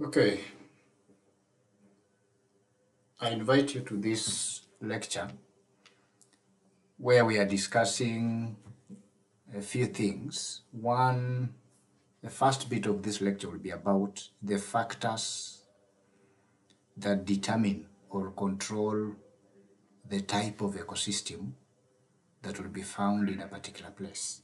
Okay, I invite you to this lecture where we are discussing a few things. One, the first bit of this lecture will be about the factors that determine or control the type of ecosystem that will be found in a particular place.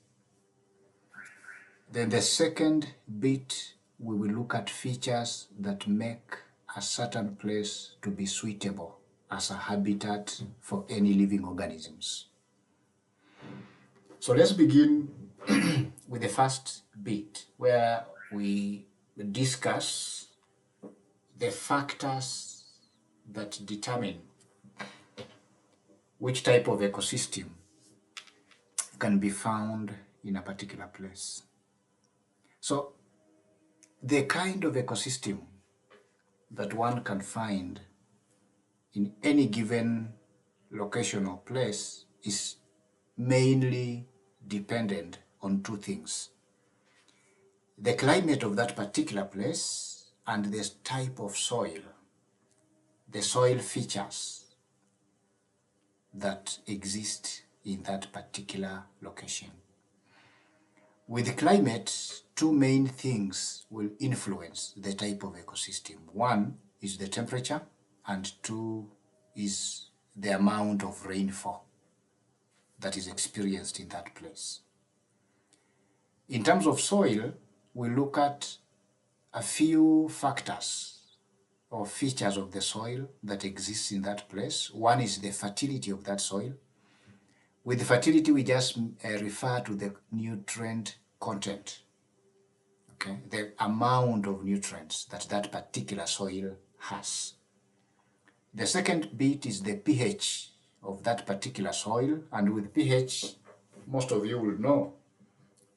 Then the second bit, we will look at features that make a certain place to be suitable as a habitat for any living organisms. So let's begin with the first bit where we discuss the factors that determine which type of ecosystem can be found in a particular place. So the kind of ecosystem that one can find in any given location or place is mainly dependent on two things: the climate of that particular place and the type of soil, the soil features that exist in that particular location. With climate, two main things will influence the type of ecosystem. One is the temperature, and two is the amount of rainfall that is experienced in that place. In terms of soil, we look at a few factors or features of the soil that exists in that place. One is the fertility of that soil. With fertility, we just refer to the nutrient content, okay, the amount of nutrients that that particular soil has. The second bit is the pH of that particular soil, and with pH, most of you will know,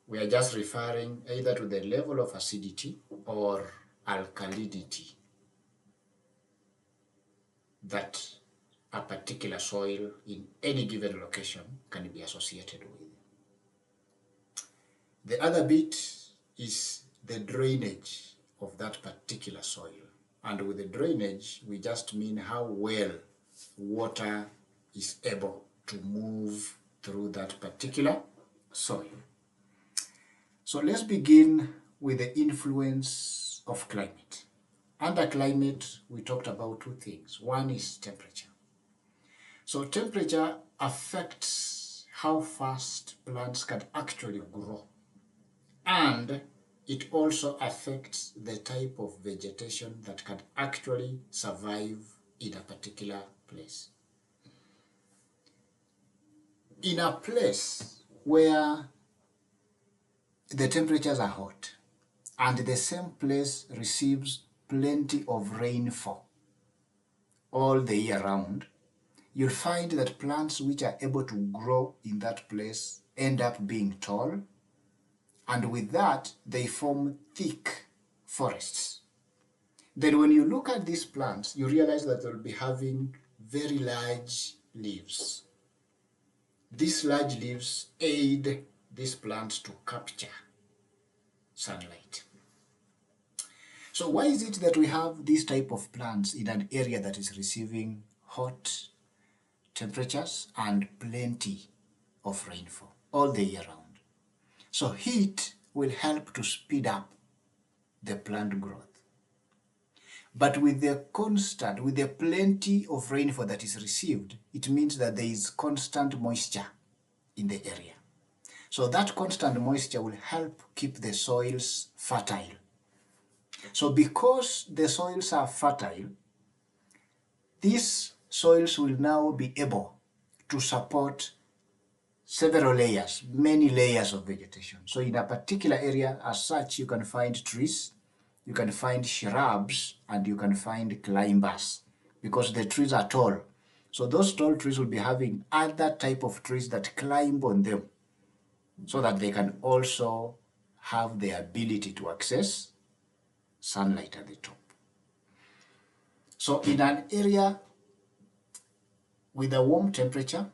we are just referring either to the level of acidity or alkalinity that a particular soil in any given location can be associated with. The other bit is the drainage of that particular soil. And with the drainage, we just mean how well water is able to move through that particular soil. So let's begin with the influence of climate. Under climate, we talked about two things. One is temperature. So temperature affects how fast plants can actually grow, and it also affects the type of vegetation that can actually survive in a particular place. In a place where the temperatures are hot and the same place receives plenty of rainfall all the year round, you'll find that plants which are able to grow in that place end up being tall, and with that, they form thick forests. Then when you look at these plants, you realize that they'll be having very large leaves. These large leaves aid these plants to capture sunlight. So why is it that we have this type of plants in an area that is receiving hot temperatures and plenty of rainfall all the year round? So heat will help to speed up the plant growth. But with the plenty of rainfall that is received, it means that there is constant moisture in the area. So that constant moisture will help keep the soils fertile. So because the soils are fertile, these soils will now be able to support several layers, many layers of vegetation. So in a particular area as such, you can find trees, you can find shrubs, and you can find climbers, because the trees are tall. So those tall trees will be having other type of trees that climb on them so that they can also have the ability to access sunlight at the top. So in an area with a warm temperature,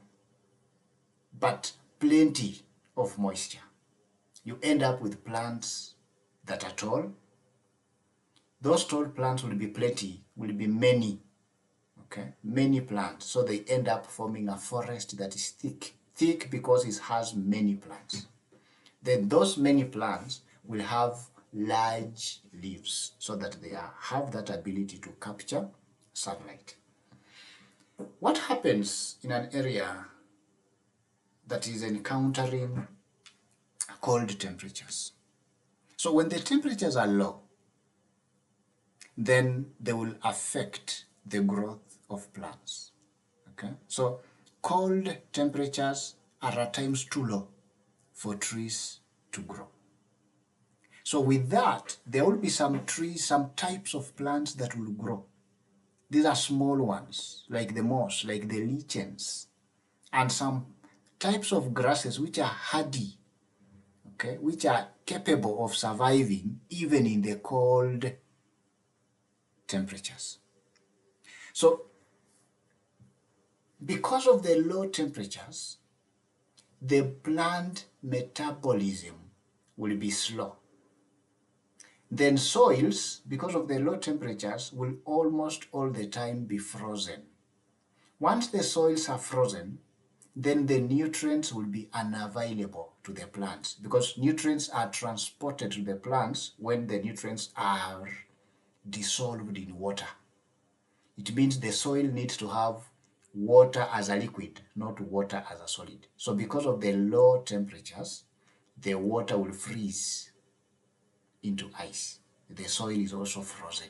but plenty of moisture, you end up with plants that are tall, those tall plants will be plenty, will be many, okay, many plants. So they end up forming a forest that is thick because it has many plants. Then those many plants will have large leaves so that they have that ability to capture sunlight. What happens in an area that is encountering cold temperatures? So when the temperatures are low, then they will affect the growth of plants. Okay, so cold temperatures are at times too low for trees to grow. So with that, there will be some trees, some types of plants that will grow. These are small ones, like the moss, like the lichens, and some types of grasses which are hardy, okay, which are capable of surviving even in the cold temperatures. So because of the low temperatures, the plant metabolism will be slow. Then soils, because of the low temperatures, will almost all the time be frozen. Once the soils are frozen, then the nutrients will be unavailable to the plants, because nutrients are transported to the plants when the nutrients are dissolved in water. It means the soil needs to have water as a liquid, not water as a solid. So because of the low temperatures, the water will freeze into ice. The soil is also frozen.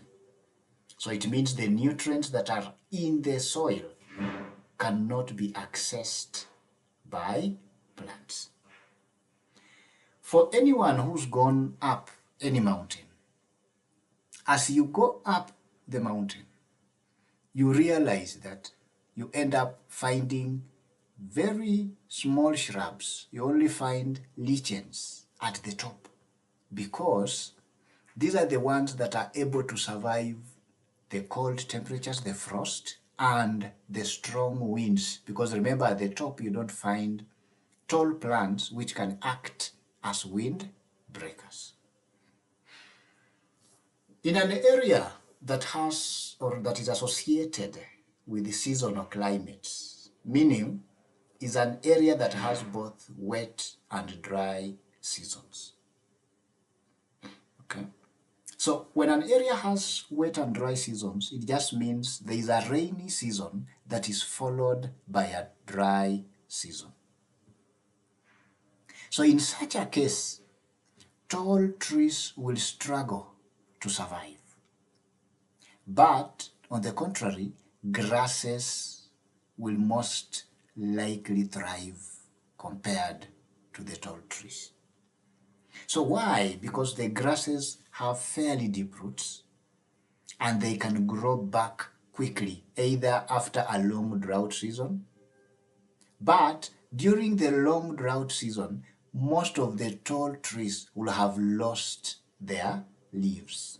So it means the nutrients that are in the soil cannot be accessed by plants. For anyone who's gone up any mountain, as you go up the mountain, you realize that you end up finding very small shrubs. You only find lichens at the top, because these are the ones that are able to survive the cold temperatures, the frost, and the strong winds. Because remember, at the top you don't find tall plants which can act as wind breakers. In an area that has, or that is associated with the seasonal climates, meaning is an area that has both wet and dry seasons. Okay. So when an area has wet and dry seasons, it just means there is a rainy season that is followed by a dry season. So in such a case, tall trees will struggle to survive. But on the contrary, grasses will most likely thrive compared to the tall trees. So why? Because the grasses have fairly deep roots and they can grow back quickly, either after a long drought season. But during the long drought season, most of the tall trees will have lost their leaves.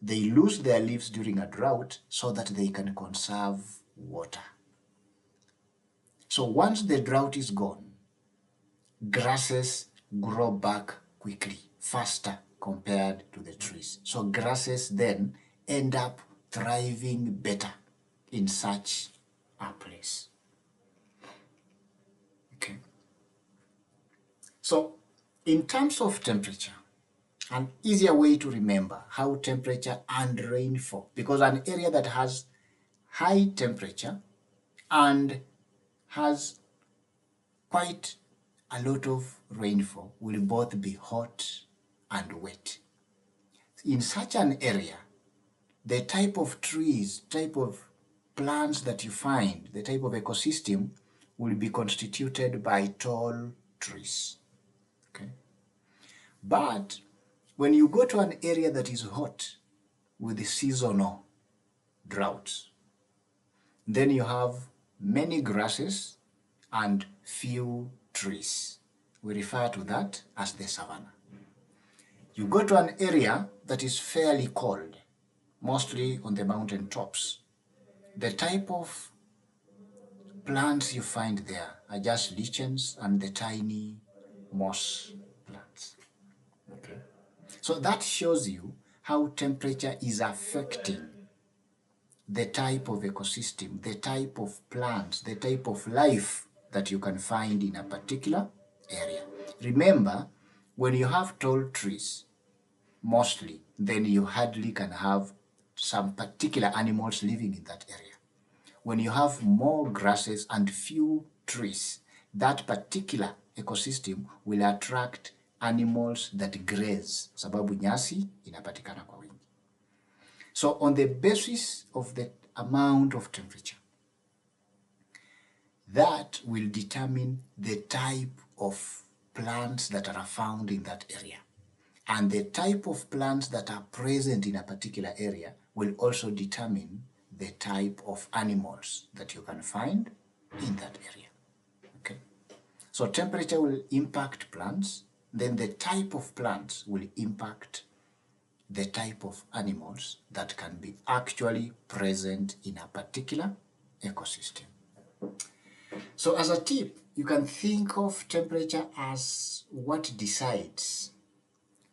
They lose their leaves during a drought so that they can conserve water. So once the drought is gone, grasses grow back quickly, faster compared to the trees. So grasses then end up thriving better in such a place. Okay. So in terms of temperature, an easier way to remember how temperature and rainfall, because an area that has high temperature and has quite a lot of rainfall will both be hot and wet. In such an area, the type of trees, type of plants that you find, the type of ecosystem will be constituted by tall trees. Okay? But when you go to an area that is hot with the seasonal droughts, then you have many grasses and few trees. We refer to that as the savanna. You go to an area that is fairly cold, mostly on the mountain tops. The type of plants you find there are just lichens and the tiny moss plants. Okay. So that shows you how temperature is affecting the type of ecosystem, the type of plants, the type of life that you can find in a particular area. Remember, when you have tall trees, mostly, then you hardly can have some particular animals living in that area. When you have more grasses and few trees, that particular ecosystem will attract animals that graze, sababu nyasi inapatikana kwa wingi. So on the basis of the amount of temperature, that will determine the type of plants that are found in that area. And the type of plants that are present in a particular area will also determine the type of animals that you can find in that area. Okay? So temperature will impact plants, then the type of plants will impact the type of animals that can be actually present in a particular ecosystem. So as a tip, you can think of temperature as what decides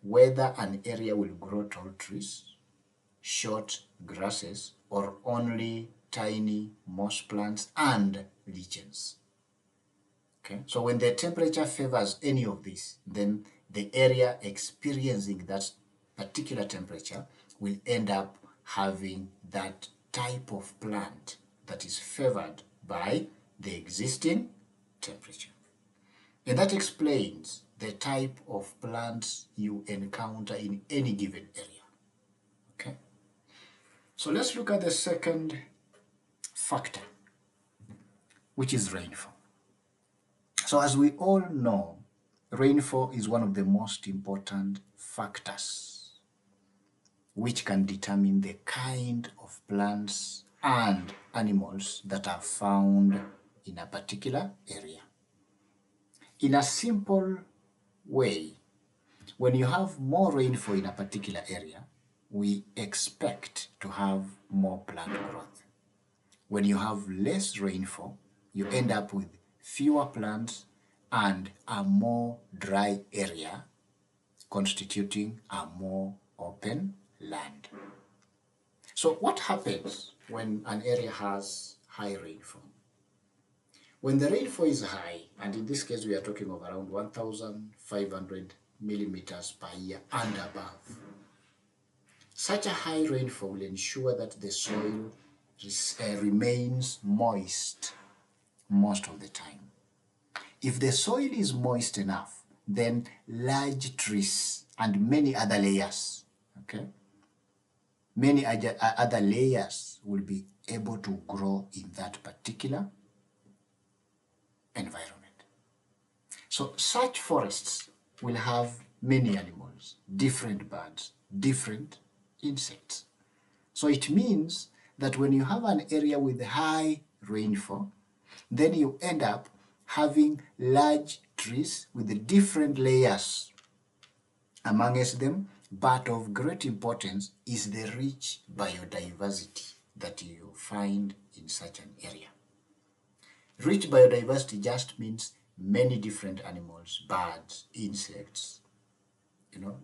whether an area will grow tall trees, short grasses, or only tiny moss plants and lichens. Okay? So when the temperature favors any of these, then the area experiencing that particular temperature will end up having that type of plant that is favored by the existing temperature. And that explains the type of plants you encounter in any given area. Okay? So let's look at the second factor, which is rainfall. So as we all know, rainfall is one of the most important factors which can determine the kind of plants and animals that are found in a particular area. In a simple way, when you have more rainfall in a particular area, we expect to have more plant growth. When you have less rainfall, you end up with fewer plants and a more dry area, constituting a more open land. So what happens when an area has high rainfall? When the rainfall is high, and in this case we are talking of around 1,500 millimeters per year and above, such a high rainfall will ensure that the soil remains moist most of the time. If the soil is moist enough, then large trees and many other layers, okay, many other layers will be able to grow in that particular environment. So such forests will have many animals, different birds, different insects. So it means that when you have an area with high rainfall, then you end up having large trees with different layers amongst them, but of great importance is the rich biodiversity that you find in such an area. Rich biodiversity just means many different animals, birds, insects,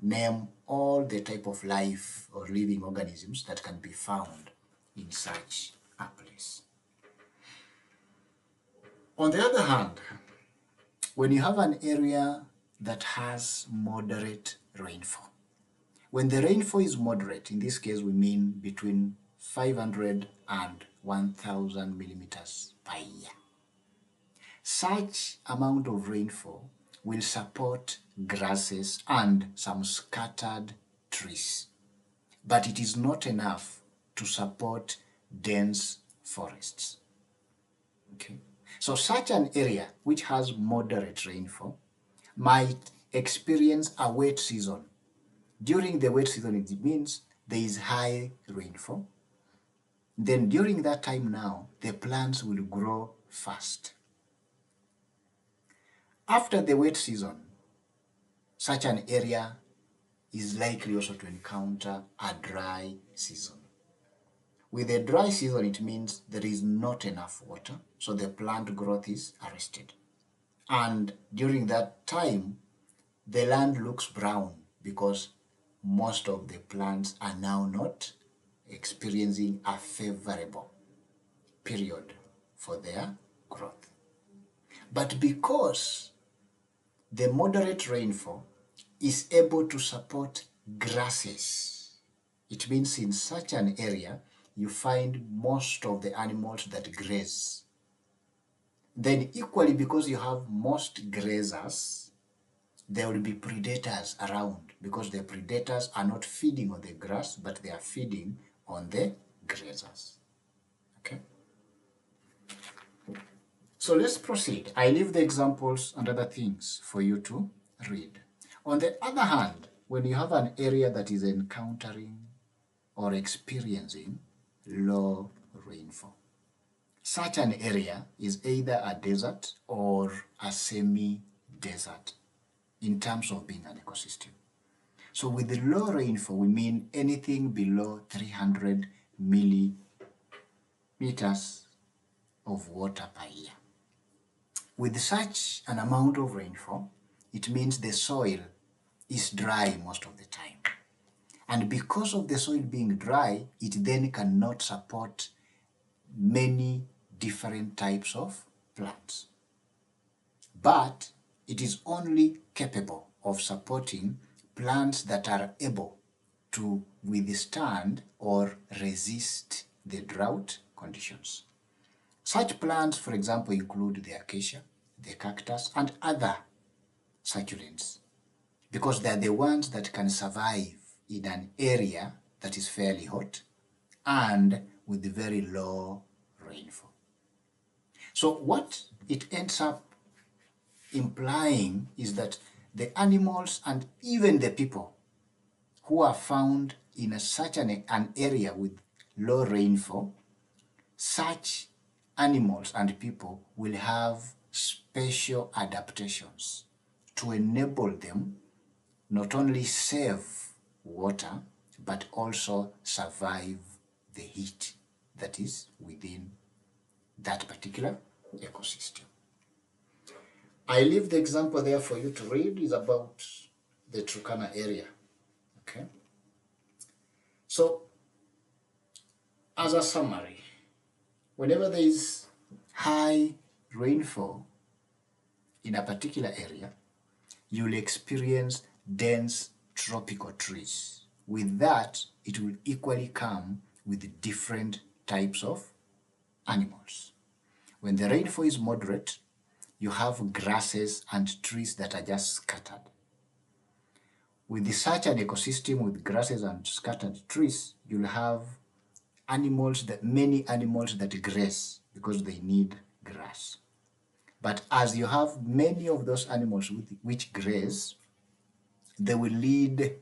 name all the type of life or living organisms that can be found in such a place. On the other hand, when you have an area that has moderate rainfall, when the rainfall is moderate, in this case we mean between 500 and 1,000 millimeters per year, such amount of rainfall will support grasses and some scattered trees, but it is not enough to support dense forests. Okay? So such an area which has moderate rainfall might experience a wet season. During the wet season, it means there is high rainfall. Then during that time now, the plants will grow fast. After the wet season, such an area is likely also to encounter a dry season. With a dry season, it means there is not enough water, so the plant growth is arrested. And during that time, the land looks brown because most of the plants are now not experiencing a favorable period for their growth. But because the moderate rainfall is able to support grasses, it means in such an area you find most of the animals that graze. Then equally, because you have most grazers, there will be predators around, because the predators are not feeding on the grass, but they are feeding on the grazers. Okay? So let's proceed. I leave the examples and other things for you to read. On the other hand, when you have an area that is encountering or experiencing low rainfall, such an area is either a desert or a semi-desert in terms of being an ecosystem. So with the low rainfall, we mean anything below 300 millimeters of water per year. With such an amount of rainfall, it means the soil is dry most of the time. And because of the soil being dry, it then cannot support many different types of plants. But it is only capable of supporting plants that are able to withstand or resist the drought conditions. Such plants, for example, include the acacia, the cactus, and other succulents, because they are the ones that can survive in an area that is fairly hot and with very low rainfall. So what it ends up implying is that the animals and even the people who are found in such an area with low rainfall, such animals and people will have special adaptations to enable them not only save water, but also survive the heat that is within that particular ecosystem. I leave the example there for you to read. Is about the Turkana area. Okay. So, as a summary, whenever there is high rainfall in a particular area, you will experience dense tropical trees. With that, it will equally come with different types of animals. When the rainfall is moderate, you have grasses and trees that are just scattered. With such an ecosystem with grasses and scattered trees, you'll have many animals that graze because they need grass. But as you have many of those animals which graze, they will lead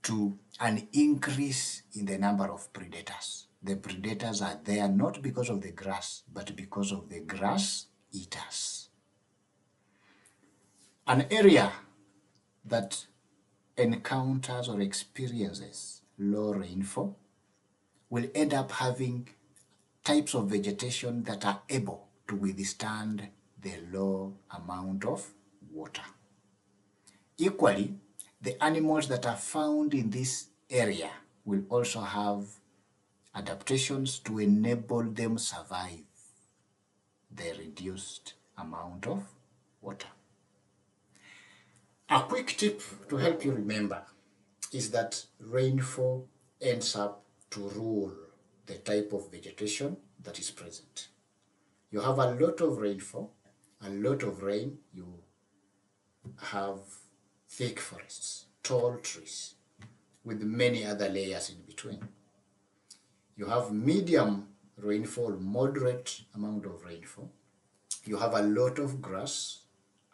to an increase in the number of predators. The predators are there not because of the grass, but because of the grass eaters. An area that encounters or experiences low rainfall will end up having types of vegetation that are able to withstand the low amount of water. Equally, the animals that are found in this area will also have adaptations to enable them survive the reduced amount of water. A quick tip to help you remember is that rainfall ends up to rule the type of vegetation that is present. You have a lot of rainfall, a lot of rain, you have thick forests, tall trees, with many other layers in between. You have medium rainfall, moderate amount of rainfall. You have a lot of grass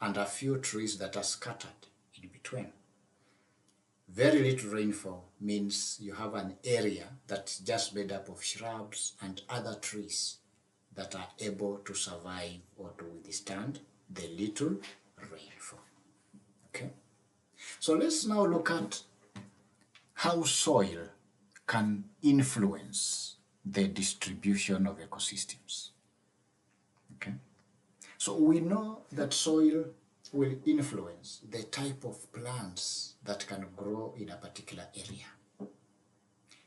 and a few trees that are scattered in between. Very little rainfall means you have an area that's just made up of shrubs and other trees that are able to survive or to withstand the little rainfall. Okay? So let's now look at how soil can influence the distribution of ecosystems. Okay? So we know that soil will influence the type of plants that can grow in a particular area.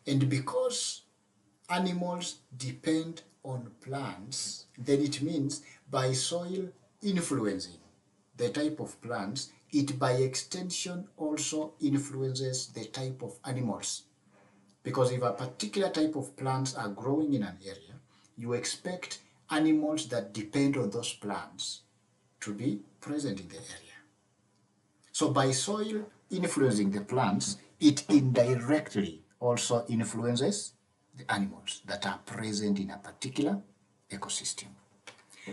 And because animals depend on plants, then it means by soil influencing the type of plants, it by extension also influences the type of animals. Because if a particular type of plants are growing in an area, you expect animals that depend on those plants to be present in the area. So by soil influencing the plants, it indirectly also influences the animals that are present in a particular ecosystem.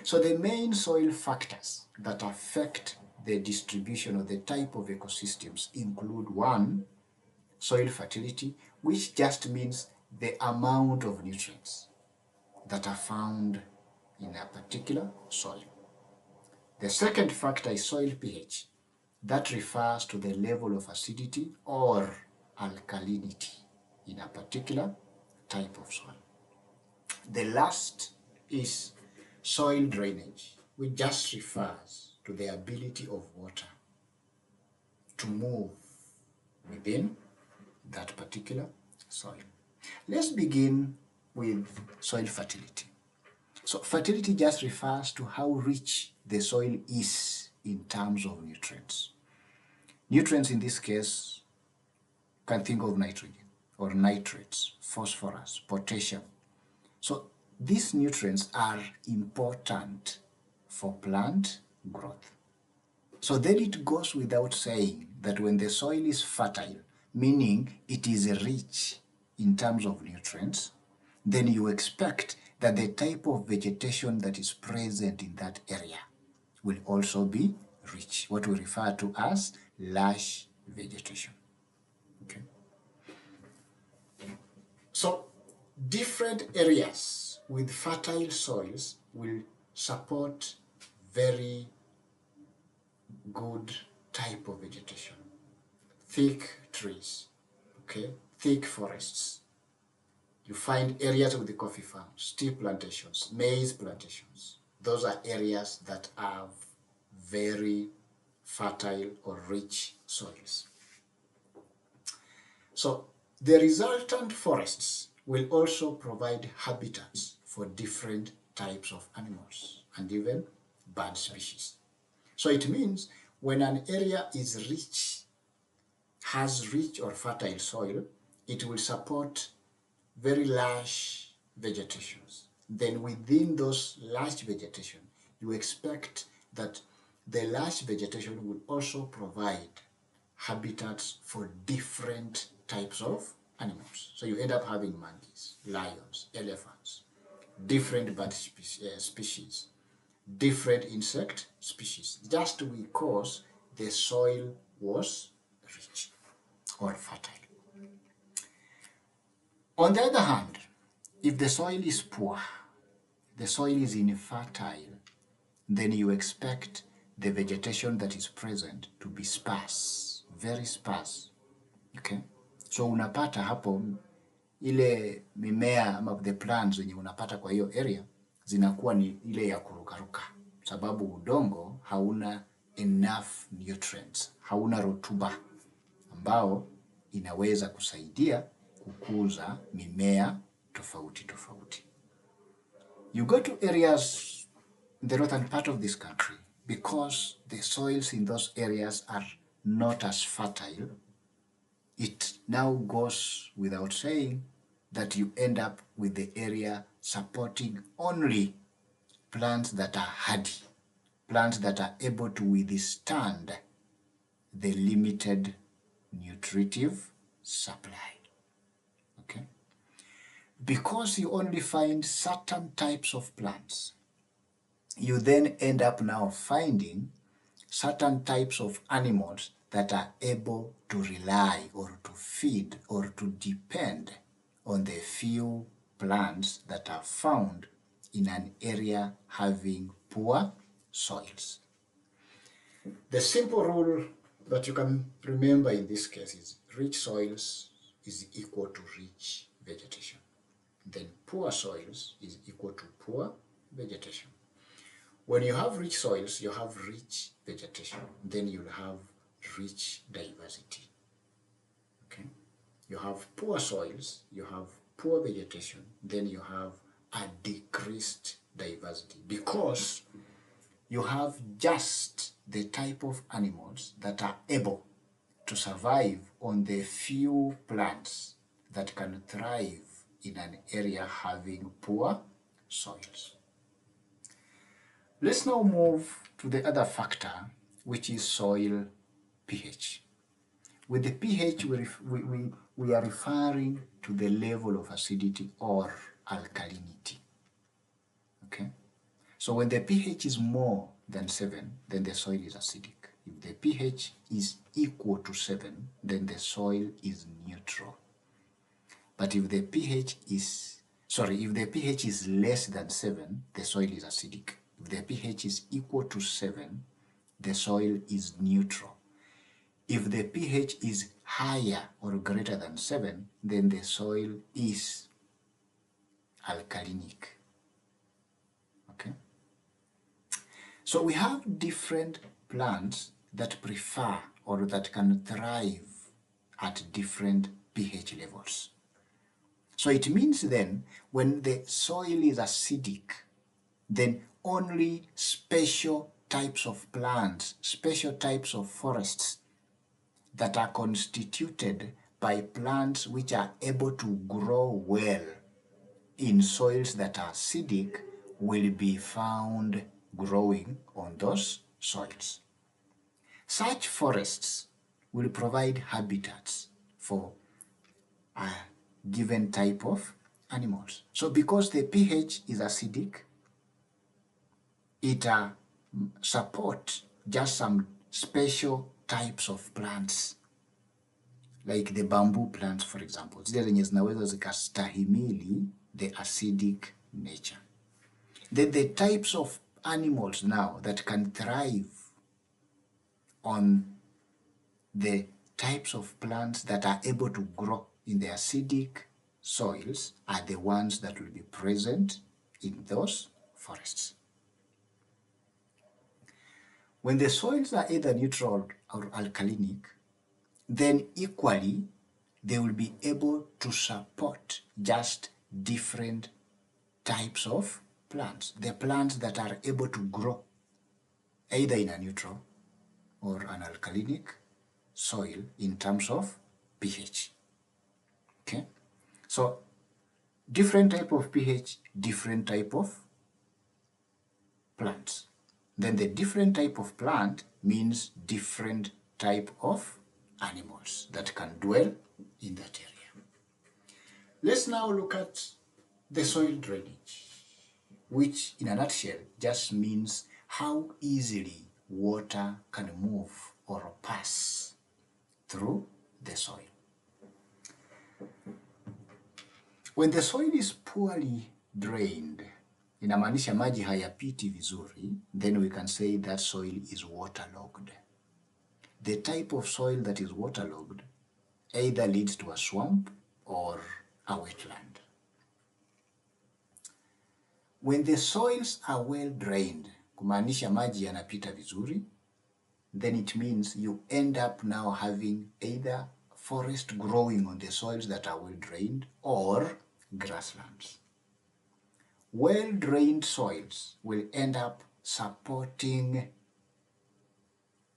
So the main soil factors that affect the distribution of the type of ecosystems include: one, soil fertility, which just means the amount of nutrients that are found in a particular soil. The second factor is soil pH. That refers to the level of acidity or alkalinity in a particular type of soil. The last is soil drainage, which just refers to the ability of water to move within that particular soil. Let's begin with soil fertility. So fertility just refers to how rich the soil is in terms of nutrients. Nutrients in this case, you can think of nitrogen or nitrates, phosphorus, potassium. So these nutrients are important for plant growth. So then it goes without saying that when the soil is fertile, meaning it is rich in terms of nutrients, then you expect that the type of vegetation that is present in that area will also be rich, what we refer to as lush vegetation. Okay. So different areas with fertile soils will support very good type of vegetation. Thick trees, okay, thick forests. You find areas with the coffee farms, tea plantations, maize plantations. Those are areas that have very fertile or rich soils. So the resultant forests will also provide habitats for different types of animals and even bird species. So it means when an area is rich, has rich or fertile soil, it will support very lush vegetations. Then within those lush vegetation, you expect that the lush vegetation will also provide habitats for different types of animals. So you end up having monkeys, lions, elephants, different bird species, different insect species, just because the soil was rich or fertile. On the other hand, if the soil is poor, the soil is infertile, then you expect the vegetation that is present to be sparse, very sparse. Okay? So unapata hapo ile mimea ama the plants zenye unapata kwa hiyo area zinakuwa ni ile ya kurukaruka, sababu udongo hauna enough nutrients, hauna rutuba ambao inaweza kusaidia kukuza mimea tofauti tofauti. You go to areas in the northern part of this country, because the soils in those areas are not as fertile, it now goes without saying that you end up with the area supporting only plants that are hardy, plants that are able to withstand the limited nutritive supply. Okay? Because you only find certain types of plants, you then end up now finding certain types of animals that are able to rely or to feed or to depend on the few plants that are found in an area having poor soils. The simple rule that you can remember in this case is rich soils is equal to rich vegetation. Then poor soils is equal to poor vegetation. When you have rich soils, you have rich vegetation. Then you'll have rich diversity. Okay? You have poor soils, you have poor vegetation, then you have a decreased diversity because you have just the type of animals that are able to survive on the few plants that can thrive in an area having poor soils. Let's now move to the other factor, which is soil pH. With the pH, we are referring to the level of acidity or alkalinity. Okay? So when the pH is more than 7, then the soil is acidic. If the pH is equal to 7, then the soil is neutral. But if the pH is less than 7, the soil is acidic. If the pH is equal to 7, the soil is neutral. If the pH is higher or greater than 7, then the soil is alkalinic. Okay? So we have different plants that prefer or that can thrive at different pH levels. So it means then when the soil is acidic, then only special types of plants, special types of forests that are constituted by plants which are able to grow well in soils that are acidic will be found growing on those soils. Such forests will provide habitats for a given type of animals. So because the pH is acidic, it supports just some special types of plants, like the bamboo plants, for example. Zile zenye zinaweza zikastahimili the acidic nature. Then the types of animals now that can thrive on the types of plants that are able to grow in the acidic soils are the ones that will be present in those forests. When the soils are either neutral or alkalinic, then equally they will be able to support just different types of plants. The plants that are able to grow either in a neutral or an alkalinic soil in terms of pH. Okay? So different type of pH, different type of plants. Then the different type of plant means different type of animals that can dwell in that area. Let's now look at the soil drainage, which in a nutshell just means how easily water can move or pass through the soil. When the soil is poorly drained, inamaanisha maji hayapiti vizuri, then we can say that soil is waterlogged. The type of soil that is waterlogged either leads to a swamp or a wetland. When the soils are well drained, kumaanisha maji yanapita vizuri, then it means you end up now having either forest growing on the soils that are well drained or grasslands. Well-drained soils will end up supporting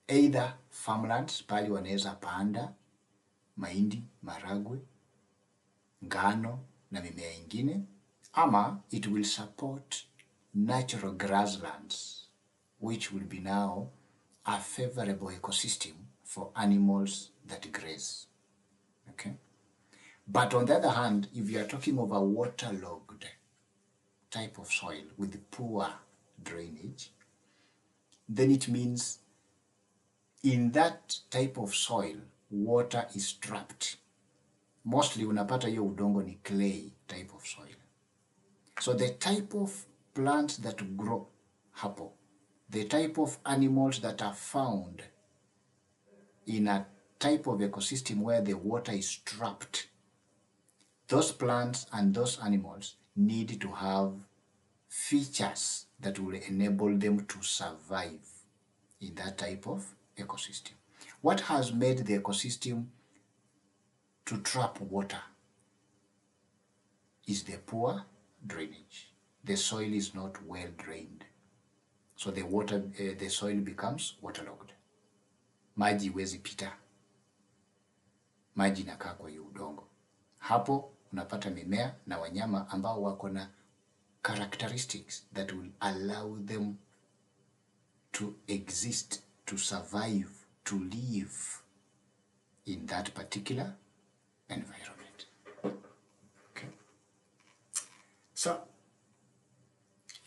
either farmlands, pali wanaweza panda mahindi, maragwe, ngano na mimea ingine, ama it will support natural grasslands, which will be now a favorable ecosystem for animals that graze. Okay? But on the other hand, if you are talking of a waterlogged type of soil with poor drainage, then it means in that type of soil, water is trapped. Mostly unapata hiyo udongo ni clay type of soil. So the type of plants that grow hapo, the type of animals that are found in a type of ecosystem where the water is trapped, those plants and those animals need to have features that will enable them to survive in that type of ecosystem. What has made the ecosystem to trap water is the poor drainage. The soil is not well drained, so the soil becomes waterlogged. Maji huwezi pita, maji inakaa kwa hiyo udongo. Hapo unapata mimea na wanyama ambao wako na characteristics that will allow them to exist, to survive, to live in that particular environment. Okay. So,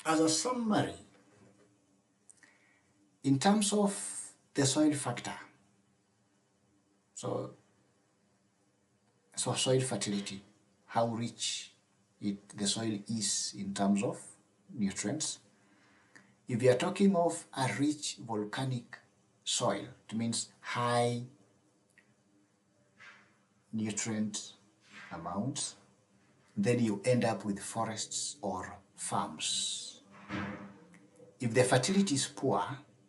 as a summary, in terms of the soil factor, so soil fertility, how rich the soil is in terms of nutrients. If you are talking of a rich volcanic soil, it means high nutrient amounts, then you end up with forests or farms. If the fertility is poor,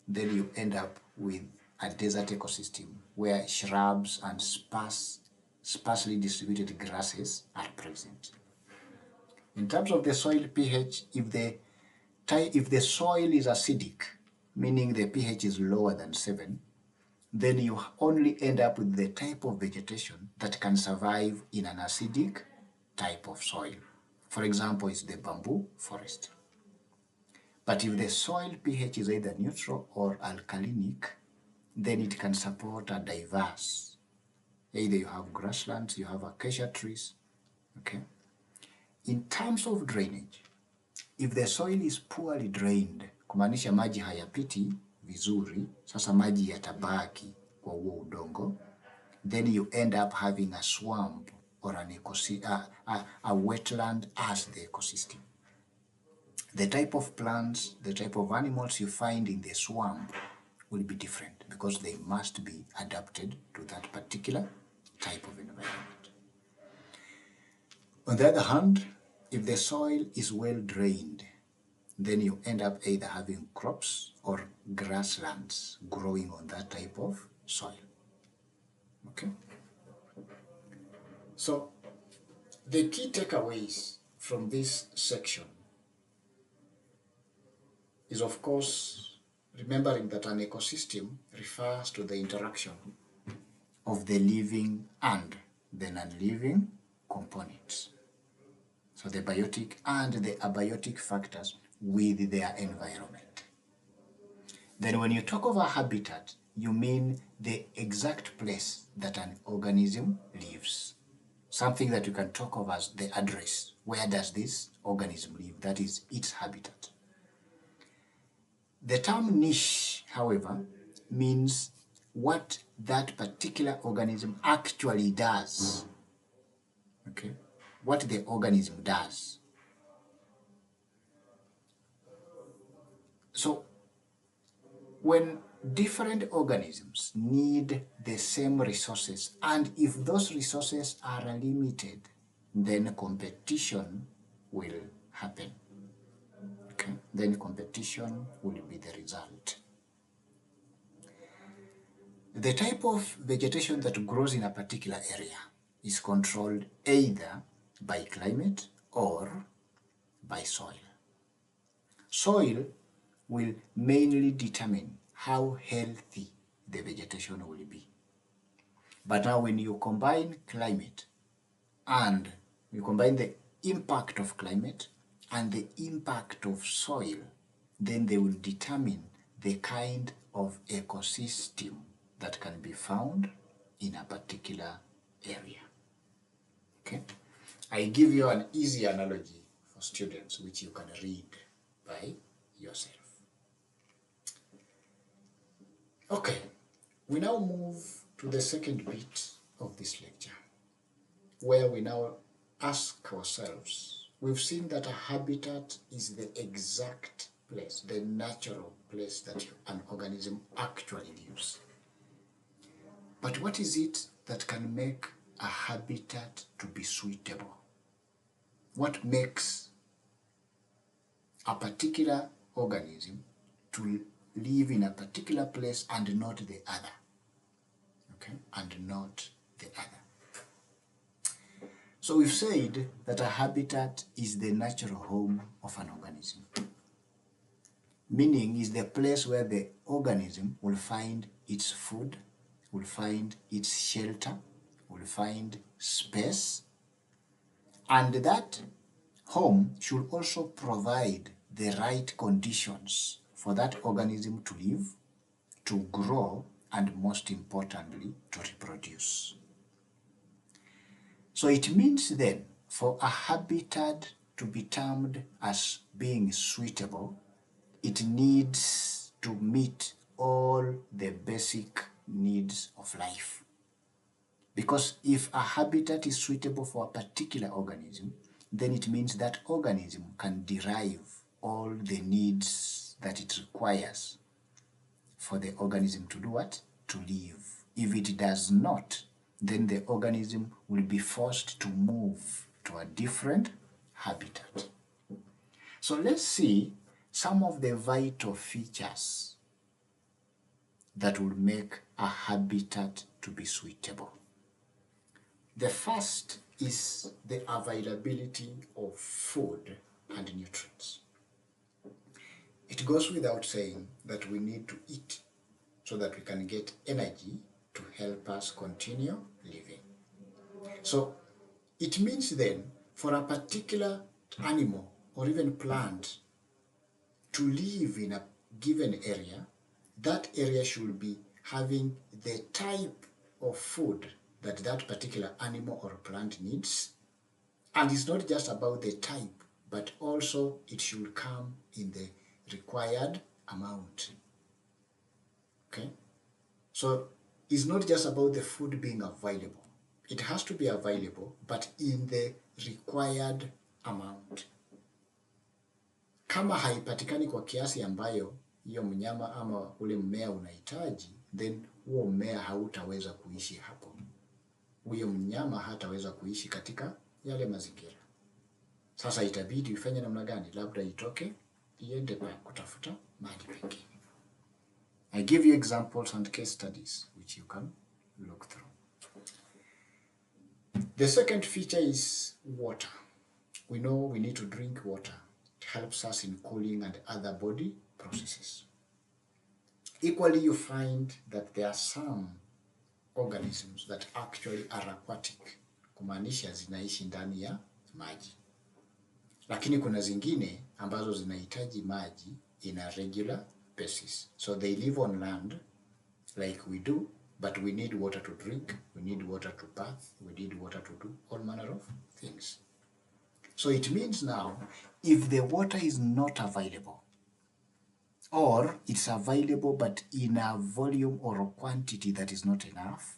then you end up with a desert ecosystem where shrubs and sparsely distributed grasses are present. In terms of the soil pH, if the soil is acidic, meaning the pH is lower than 7, then you only end up with the type of vegetation that can survive in an acidic type of soil. For example, it's the bamboo forest. But if the soil pH is either neutral or alkalinic, then it can support a diverse. Either you have grasslands, you have acacia trees, okay? In terms of drainage, if the soil is poorly drained, kumaanisha maji hayapiti vizuri, sasa maji yatabaki kwa huo udongo, then you end up having a swamp or a wetland as the ecosystem. The type of plants, the type of animals you find in the swamp will be different because they must be adapted to that particular type of environment. On the other hand, if the soil is well drained, then you end up either having crops or grasslands growing on that type of soil. Okay? So, the key takeaways from this section is, of course, remembering that an ecosystem refers to the interaction of the living and the non-living components. So the biotic and the abiotic factors with their environment. Then when you talk of a habitat, you mean the exact place that an organism lives. Something that you can talk of as the address. Where does this organism live? That is its habitat. The term niche, however, means what that particular organism actually does. Okay? What the organism does. So, when different organisms need the same resources, and if those resources are limited, then competition will happen. Okay? Then competition will be the result. The type of vegetation that grows in a particular area is controlled either by climate or by soil. Soil will mainly determine how healthy the vegetation will be. But now when you combine climate and you combine the impact of climate and the impact of soil, then they will determine the kind of ecosystem that can be found in a particular area. Okay? I give you an easy analogy for students which you can read by yourself. Okay, we now move to the second bit of this lecture, where we now ask ourselves, we've seen that a habitat is the exact place, the natural place that an organism actually lives. But what is it that can make a habitat to be suitable? What makes a particular organism to live in a particular place and not the other. Okay, and not the other. So we've said that a habitat is the natural home of an organism, meaning is the place where the organism will find its food, will find its shelter, will find space, and that home should also provide the right conditions for that organism to live, to grow, and most importantly, to reproduce. So it means then for a habitat to be termed as being suitable, it needs to meet all the basic needs of life. Because if a habitat is suitable for a particular organism, then it means that organism can derive all the needs that it requires for the organism to do what? To live. If it does not, then the organism will be forced to move to a different habitat. So let's see some of the vital features that will make a habitat to be suitable. The first is the availability of food and nutrients. It goes without saying that we need to eat so that we can get energy to help us continue living. So it means then for a particular animal or even plant to live in a given area, that area should be having the type of food that that particular animal or plant needs. And it's not just about the type, but also it should come in the required amount. Okay? So it's not just about the food being available. It has to be available, but in the required amount. Kama haipatikani kwa kiasi ambayo hiyo mnyama ama ule mmea unahitaji, then huo mmea hautaweza kuishi hapo. Huyo mnyama hataweza kuishi katika yale mazingira. Sasa itabidi ufanye namna gani? Labda itoke iende kwa kutafuta mahali pengine. I give you examples and case studies which you can look through. The second feature is water. We know we need to drink water. It helps us in cooling and other body processes. Equally, you find that there are some organisms that actually are aquatic, kumaanisha zinaishi ndani ya maji. Lakini kuna zingine ambazo zinahitaji maji in a regular basis. So they live on land like we do, but we need water to drink, we need water to bath, we need water to do all manner of things. So it means now, if the water is not available, or it's available but in a volume or a quantity that is not enough,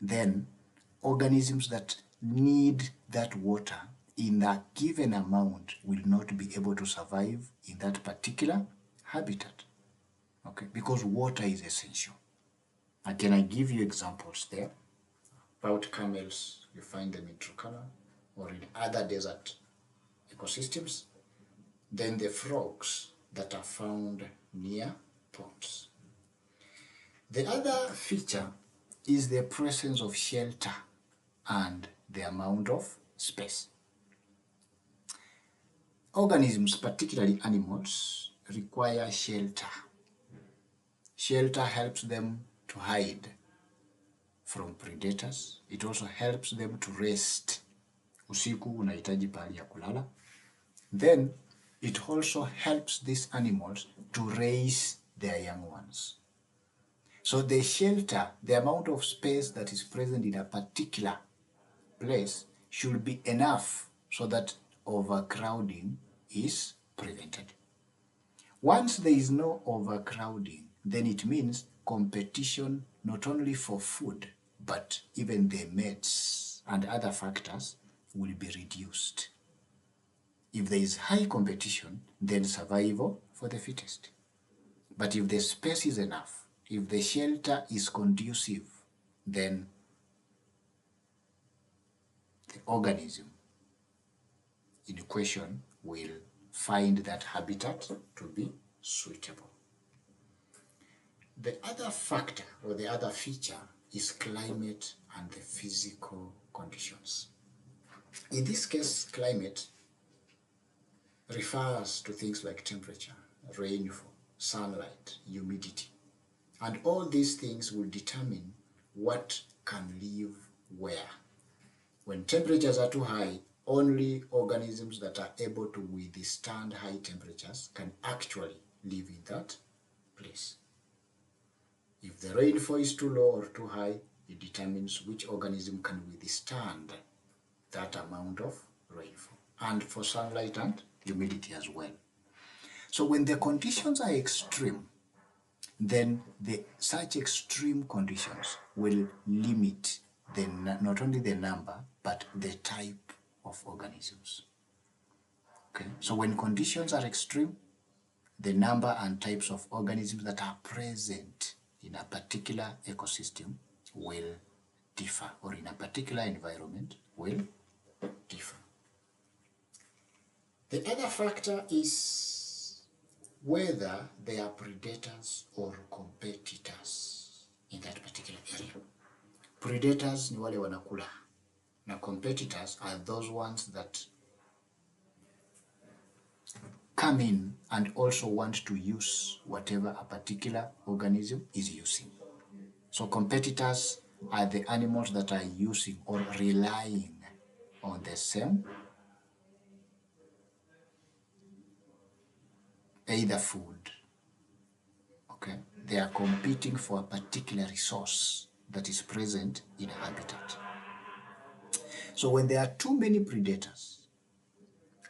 then organisms that need that water in that given amount will not be able to survive in that particular habitat. Okay, because water is essential. Again, I give you examples there. About camels, you find them in Turkana or in other desert ecosystems. Then the frogs that are found near ponds. The other feature is the presence of shelter and the amount of space. Organisms, particularly animals, require shelter. Shelter helps them to hide from predators. It also helps them to rest. Usiku unahitaji pahali ya kulala. Then it also helps these animals to raise their young ones. So the shelter, the amount of space that is present in a particular place should be enough so that overcrowding is prevented. Once there is no overcrowding, then it means competition not only for food, but even the mates and other factors will be reduced. If there is high competition, then survival for the fittest. But if the space is enough, if the shelter is conducive, then the organism in question will find that habitat to be suitable. The other factor or the other feature is climate and the physical conditions. In this case, climate refers to things like temperature, rainfall, sunlight, humidity. And all these things will determine what can live where. When temperatures are too high, only organisms that are able to withstand high temperatures can actually live in that place. If the rainfall is too low or too high, it determines which organism can withstand that amount of rainfall. And for sunlight and humidity as well. So when the conditions are extreme, then such extreme conditions will limit not only the number, but the type of organisms. Okay, so when conditions are extreme, the number and types of organisms that are present in a particular ecosystem will differ, or in a particular environment will differ. The other factor is whether they are predators or competitors in that particular area. Predators ni wale wanakula, na competitors are those ones that come in and also want to use whatever a particular organism is using. So competitors are the animals that are using or relying on the same either food. Okay, they are competing for a particular resource that is present in a habitat. So when there are too many predators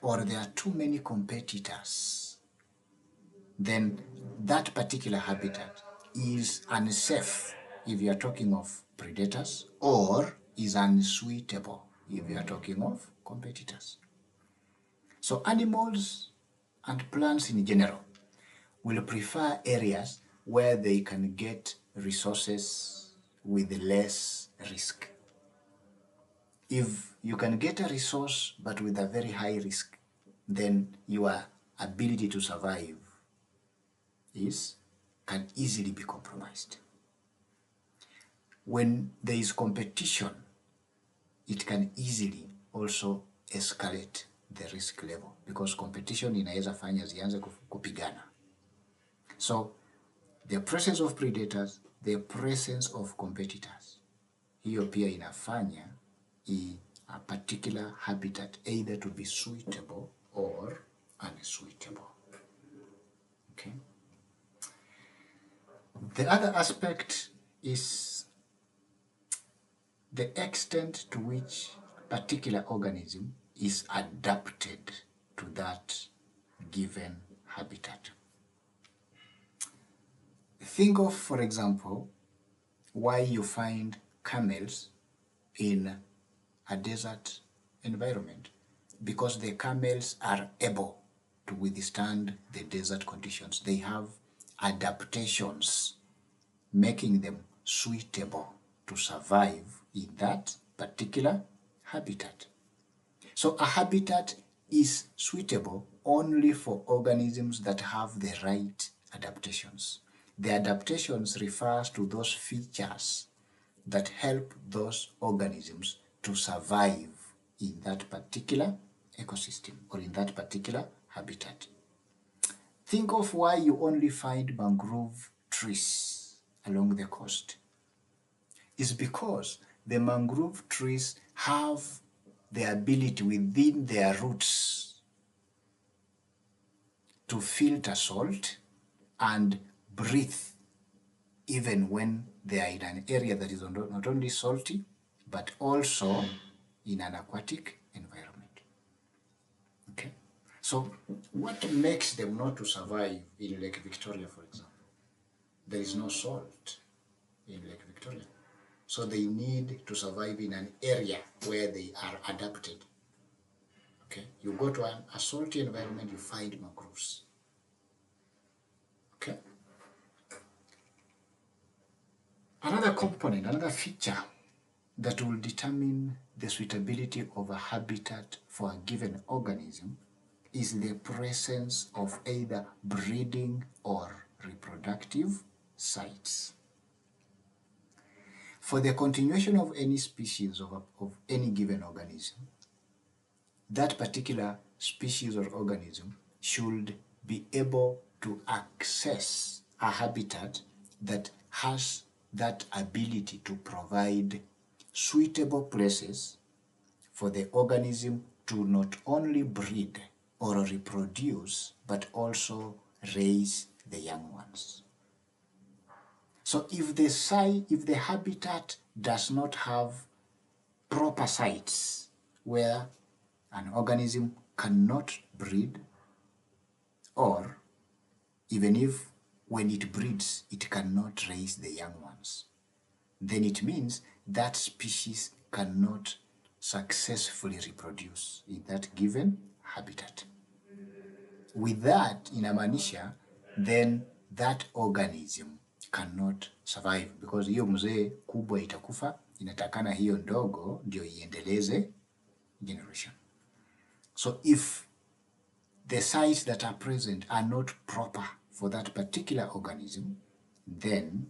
or there are too many competitors, then that particular habitat is unsafe if you are talking of predators, or is unsuitable if you are talking of competitors. So animals and plants in general will prefer areas where they can get resources with less risk. If you can get a resource but with a very high risk, then your ability to survive can easily be compromised. When there is competition, it can easily also escalate the risk level, because competition inaweza fanya zianze kupigana. So the presence of predators, the presence of competitors, hiyo pia inafanya a particular habitat either to be suitable or unsuitable. Okay. The other aspect is the extent to which a particular organism is adapted to that given habitat. Think of, for example, why you find camels in a desert environment, because the camels are able to withstand the desert conditions. They have adaptations making them suitable to survive in that particular habitat. So a habitat is suitable only for organisms that have the right adaptations. The adaptations refers to those features that help those organisms to survive in that particular ecosystem or in that particular habitat. Think of why you only find mangrove trees along the coast. It's because the mangrove trees have the ability within their roots to filter salt and breathe even when they are in an area that is not only salty, but also in an aquatic environment. Okay? So what makes them not to survive in Lake Victoria, for example? There is no salt in Lake Victoria. So they need to survive in an area where they are adapted. Okay? You go to a salty environment, you find mangroves. Okay? Another component, another feature that will determine the suitability of a habitat for a given organism is the presence of either breeding or reproductive sites. For the continuation of any species of any given organism, that particular species or organism should be able to access a habitat that has that ability to provide suitable places for the organism to not only breed or reproduce, but also raise the young ones. So if the habitat does not have proper sites where an organism cannot breed, or even if when it breeds it cannot raise the young ones, then it means that species cannot successfully reproduce in that given habitat. With that inamaanisha, then that organism cannot survive, because hiyo mzee kubwa itakufa, inatakana hiyo ndogo ndio iendeleze generation. So if the sites that are present are not proper for that particular organism, then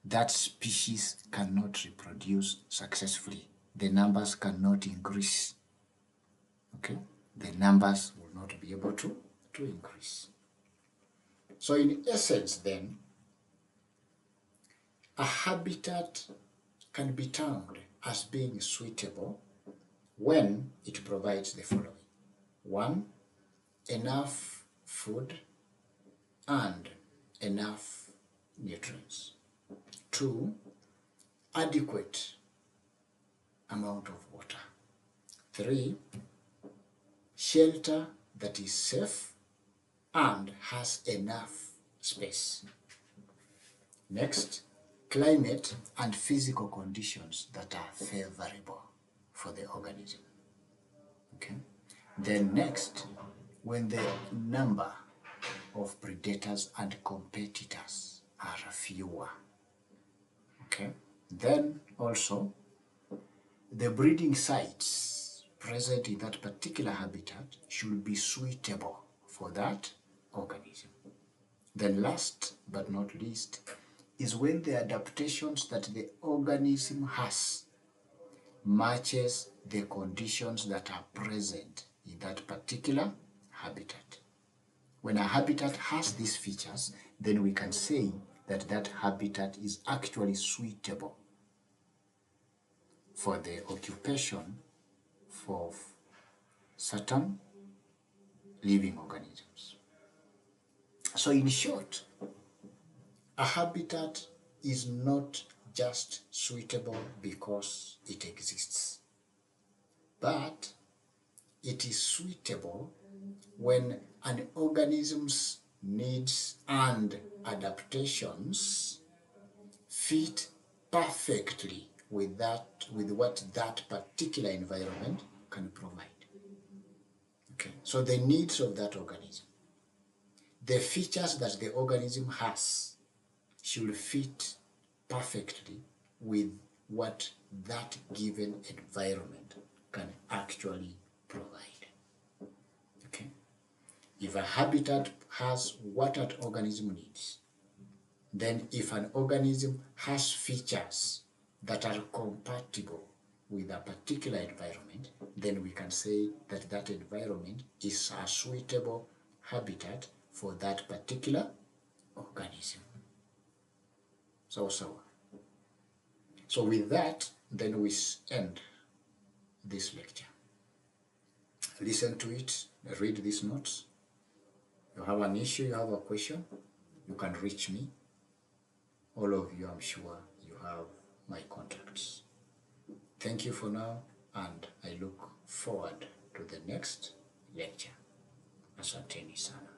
that species cannot reproduce successfully. The numbers cannot increase. Okay? The numbers will not be able to increase. So in essence then, a habitat can be termed as being suitable when it provides the following. 1, enough food and enough nutrients. 2, adequate amount of water. 3, shelter that is safe and has enough space. Next, climate and physical conditions that are favorable for the organism. Okay. Then next, when the number of predators and competitors are fewer. Okay. Then also, the breeding sites present in that particular habitat should be suitable for that organism. Then last but not least is when the adaptations that the organism has matches the conditions that are present in that particular habitat. When a habitat has these features, then we can say that that habitat is actually suitable for the occupation of certain living organisms. So in short, a habitat is not just suitable because it exists, but it is suitable when an organism's needs and adaptations fit perfectly with what that particular environment can provide. Okay, so the needs of that organism, the features that the organism has, should fit perfectly with what that given environment can actually provide. Okay? If a habitat has what that organism needs, then if an organism has features that are compatible with a particular environment, then we can say that that environment is a suitable habitat for that particular organism. So with that, then we end this lecture. Listen to it, read these notes. You have an issue, you have a question, you can reach me. All of you, I'm sure you have my contacts. Thank you for now, and I look forward to the next lecture. Asanteni sana.